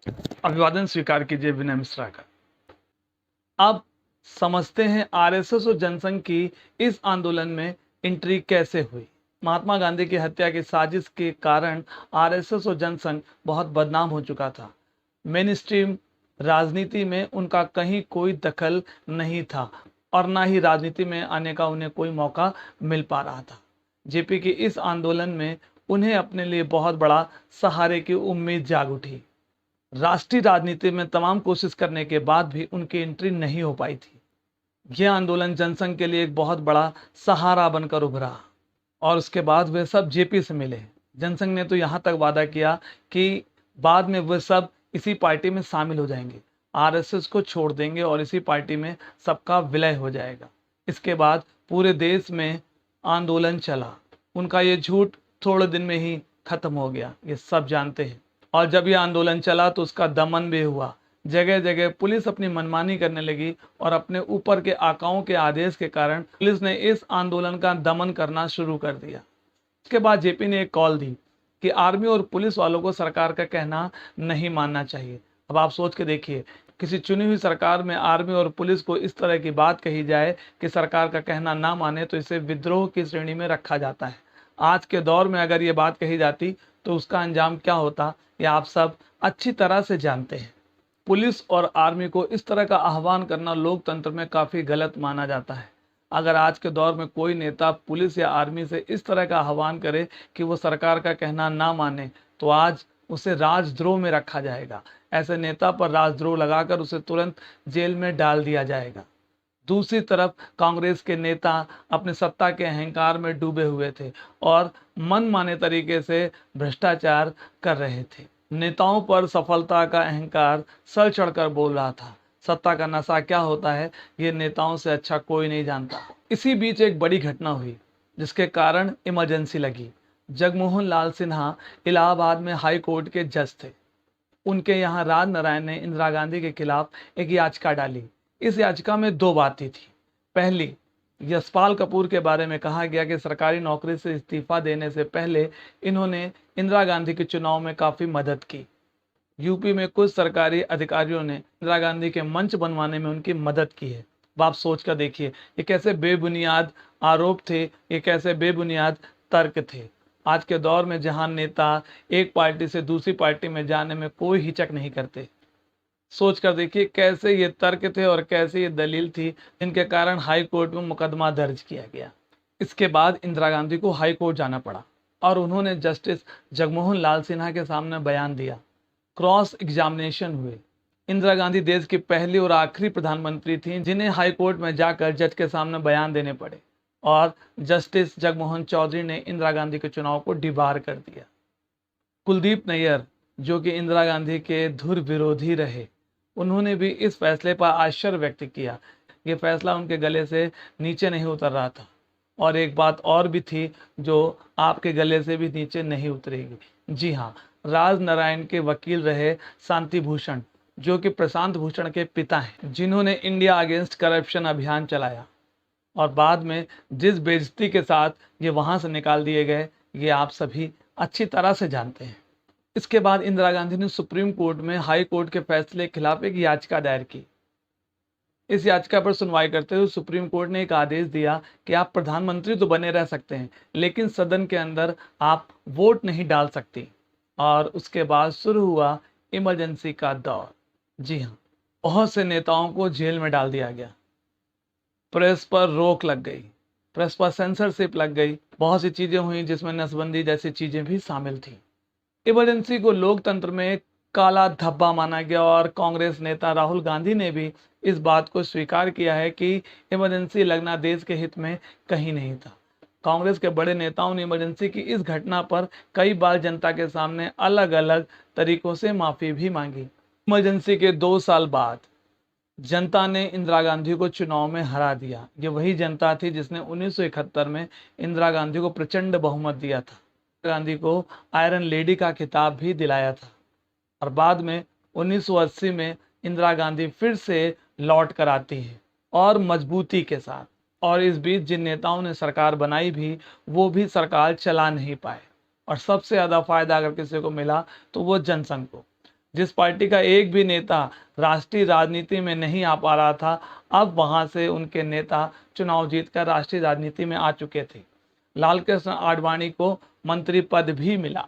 अभिवादन स्वीकार कीजिए विनय मिश्रा का। अब समझते हैं आरएसएस और जनसंघ की इस आंदोलन में एंट्री कैसे हुई। महात्मा गांधी की हत्या की साजिश के कारण आरएसएस और जनसंघ बहुत बदनाम हो चुका था। मेन स्ट्रीम राजनीति में उनका कहीं कोई दखल नहीं था और ना ही राजनीति में आने का उन्हें कोई मौका मिल पा रहा था। जेपी के इस आंदोलन में उन्हें अपने लिए बहुत बड़ा सहारे की उम्मीद जाग उठी। राष्ट्रीय राजनीति में तमाम कोशिश करने के बाद भी उनकी एंट्री नहीं हो पाई थी। यह आंदोलन जनसंघ के लिए एक बहुत बड़ा सहारा बनकर उभरा और उसके बाद वे सब जेपी से मिले। जनसंघ ने तो यहाँ तक वादा किया कि बाद में वे सब इसी पार्टी में शामिल हो जाएंगे, आरएसएस को छोड़ देंगे और इसी पार्टी में सबका विलय हो जाएगा। इसके बाद पूरे देश में आंदोलन चला। उनका ये झूठ थोड़े दिन में ही खत्म हो गया, ये सब जानते हैं। और जब यह आंदोलन चला तो उसका दमन भी हुआ। जगह जगह पुलिस अपनी मनमानी करने लगी और अपने ऊपर के आकाओं के आदेश के कारण पुलिस ने इस आंदोलन का दमन करना शुरू कर दिया। उसके बाद जेपी ने एक कॉल दी कि आर्मी और पुलिस वालों को सरकार का कहना नहीं मानना चाहिए। अब आप सोच के देखिए, किसी चुनी हुई सरकार में आर्मी और पुलिस को इस तरह की बात कही जाए कि सरकार का कहना ना माने तो इसे विद्रोह की श्रेणी में रखा जाता है। आज के दौर में अगर ये बात कही जाती तो उसका अंजाम क्या होता, यह आप सब अच्छी तरह से जानते हैं। पुलिस और आर्मी को इस तरह का आह्वान करना लोकतंत्र में काफ़ी गलत माना जाता है। अगर आज के दौर में कोई नेता पुलिस या आर्मी से इस तरह का आह्वान करे कि वो सरकार का कहना ना माने तो आज उसे राजद्रोह में रखा जाएगा। ऐसे नेता पर राजद्रोह लगाकर उसे तुरंत जेल में डाल दिया जाएगा। दूसरी तरफ कांग्रेस के नेता अपने सत्ता के अहंकार में डूबे हुए थे और मनमाने तरीके से भ्रष्टाचार कर रहे थे। नेताओं पर सफलता का अहंकार सर चढ़कर बोल रहा था। सत्ता का नशा क्या होता है ये नेताओं से अच्छा कोई नहीं जानता। इसी बीच एक बड़ी घटना हुई जिसके कारण इमरजेंसी लगी। जगमोहन लाल सिन्हा इलाहाबाद में हाई कोर्ट के जज थे। उनके यहाँ राज नारायण ने इंदिरा गांधी के खिलाफ एक याचिका डाली। इस याचिका में दो बातें थी। पहली, यशपाल कपूर के बारे में कहा गया कि सरकारी नौकरी से इस्तीफा देने से पहले इन्होंने इंदिरा गांधी के चुनाव में काफ़ी मदद की। यूपी में कुछ सरकारी अधिकारियों ने इंदिरा गांधी के मंच बनवाने में उनकी मदद की है। अब आप सोच कर देखिए, ये कैसे बेबुनियाद आरोप थे, ये कैसे बेबुनियाद तर्क थे। आज के दौर में जहां नेता एक पार्टी से दूसरी पार्टी में जाने में कोई हिचक नहीं करते। सोच कर देखिए कैसे ये तर्क थे और कैसे ये दलील थी जिनके कारण हाई कोर्ट में मुकदमा दर्ज किया गया। इसके बाद इंदिरा गांधी को हाई कोर्ट जाना पड़ा और उन्होंने जस्टिस जगमोहन लाल सिन्हा के सामने बयान दिया। क्रॉस एग्जामिनेशन हुए। इंदिरा गांधी देश की पहली और आखिरी प्रधानमंत्री थी जिन्हें हाई कोर्ट में जाकर जज के सामने बयान देने पड़े और जस्टिस जगमोहन चौधरी ने इंदिरा गांधी के चुनाव को डिबार कर दिया। कुलदीप नैयर, जो कि इंदिरा गांधी के धुर विरोधी रहे, उन्होंने भी इस फैसले पर आश्चर्य व्यक्त किया। ये फैसला उनके गले से नीचे नहीं उतर रहा था। और एक बात और भी थी जो आपके गले से भी नीचे नहीं उतरेगी। जी हाँ, राज नारायण के वकील रहे शांति भूषण, जो कि प्रशांत भूषण के पिता हैं, जिन्होंने इंडिया अगेंस्ट करप्शन अभियान चलाया और बाद में जिस बेइज्जती के साथ ये वहाँ से निकाल दिए गए, ये आप सभी अच्छी तरह से जानते हैं। इसके बाद इंदिरा गांधी ने सुप्रीम कोर्ट में हाई कोर्ट के फैसले के खिलाफ एक याचिका दायर की। इस याचिका पर सुनवाई करते हुए सुप्रीम कोर्ट ने एक आदेश दिया कि आप प्रधानमंत्री तो बने रह सकते हैं लेकिन सदन के अंदर आप वोट नहीं डाल सकती। और उसके बाद शुरू हुआ इमरजेंसी का दौर। जी हाँ, बहुत से नेताओं को जेल में डाल दिया गया। प्रेस पर रोक लग गई, प्रेस पर सेंसरशिप लग गई। बहुत सी चीजें हुई जिसमें नसबंदी जैसी चीजें भी शामिल थी। इमरजेंसी को लोकतंत्र में काला धब्बा माना गया और कांग्रेस नेता राहुल गांधी ने भी इस बात को स्वीकार किया है कि इमरजेंसी लगना देश के हित में कहीं नहीं था। कांग्रेस के बड़े नेताओं ने इमरजेंसी की इस घटना पर कई बार जनता के सामने अलग अलग तरीकों से माफी भी मांगी। इमरजेंसी के 2 साल बाद जनता ने इंदिरा गांधी को चुनाव में हरा दिया। ये वही जनता थी जिसने 1971 में इंदिरा गांधी को प्रचंड बहुमत दिया था, गांधी को आयरन लेडी का खिताब भी दिलाया था। और बाद में 1980 में इंदिरा गांधी फिर से लौट कर आती है और मजबूती के साथ। और इस बीच जिन नेताओं ने सरकार बनाई भी, वो भी सरकार चला नहीं पाए। और सबसे ज़्यादा फायदा अगर किसी को मिला तो वो जनसंघ को। जिस पार्टी का एक भी नेता राष्ट्रीय राजनीति में नहीं आ पा रहा था, अब वहां से उनके नेता चुनाव जीतकर राष्ट्रीय राजनीति में आ चुके थे। लाल कृष्ण आडवाणी को मंत्री पद भी मिला।